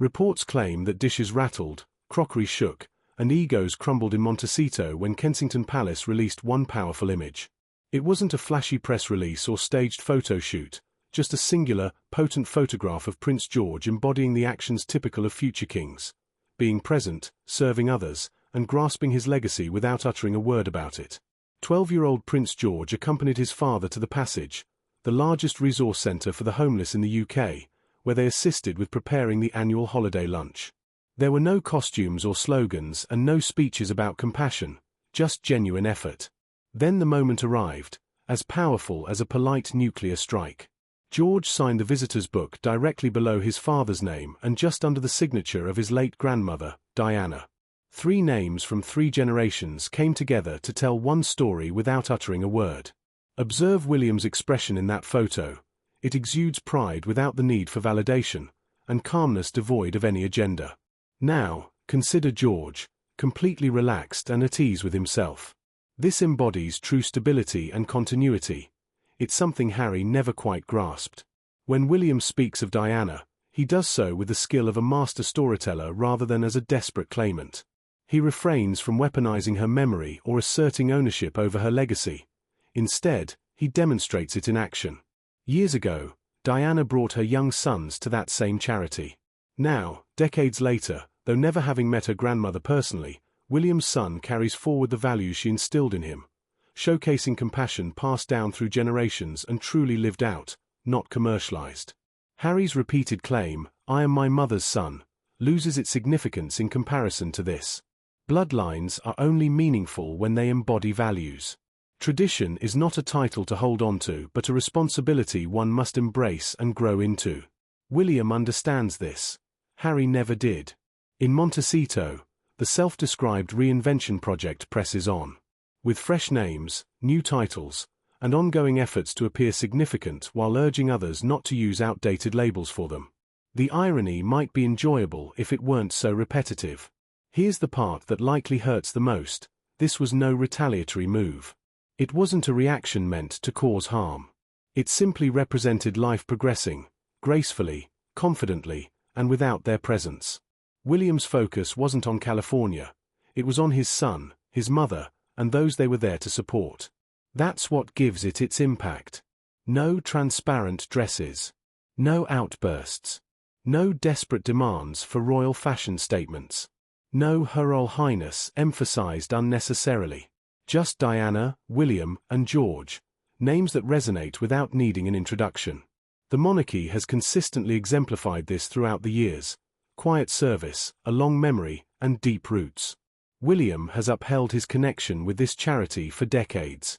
Reports claim that dishes rattled, crockery shook, and egos crumbled in Montecito when Kensington Palace released one powerful image. It wasn't a flashy press release or staged photo shoot, just a singular, potent photograph of Prince George embodying the actions typical of future kings: being present, serving others, and grasping his legacy without uttering a word about it. 12-year-old Prince George accompanied his father to the Passage, the largest resource centre for the homeless in the UK, where they assisted with preparing the annual holiday lunch. There were no costumes or slogans and no speeches about compassion, just genuine effort. Then the moment arrived, as powerful as a polite nuclear strike. George signed the visitor's book directly below his father's name and just under the signature of his late grandmother, Diana. 3 names from 3 generations came together to tell one story without uttering a word. Observe William's expression in that photo. It exudes pride without the need for validation, and calmness devoid of any agenda. Now, consider George, completely relaxed and at ease with himself. This embodies true stability and continuity. It's something Harry never quite grasped. When William speaks of Diana, he does so with the skill of a master storyteller rather than as a desperate claimant. He refrains from weaponizing her memory or asserting ownership over her legacy. Instead, he demonstrates it in action. Years ago, Diana brought her young sons to that same charity. Now, decades later, though never having met her grandmother personally, William's son carries forward the values she instilled in him, showcasing compassion passed down through generations and truly lived out, not commercialized. Harry's repeated claim, "I am my mother's son," loses its significance in comparison to this. Bloodlines are only meaningful when they embody values. Tradition is not a title to hold on to but a responsibility one must embrace and grow into. William understands this. Harry never did. In Montecito, the self-described reinvention project presses on. With fresh names, new titles, and ongoing efforts to appear significant while urging others not to use outdated labels for them. The irony might be enjoyable if it weren't so repetitive. Here's the part that likely hurts the most: this was no retaliatory move. It wasn't a reaction meant to cause harm. It simply represented life progressing, gracefully, confidently, and without their presence. William's focus wasn't on California. It was on his son, his mother, and those they were there to support. That's what gives it its impact. No transparent dresses. No outbursts. No desperate demands for royal fashion statements. No Her Royal Highness emphasized unnecessarily. Just Diana, William, and George, names that resonate without needing an introduction. The monarchy has consistently exemplified this throughout the years: quiet service, a long memory, and deep roots. William has upheld his connection with this charity for decades.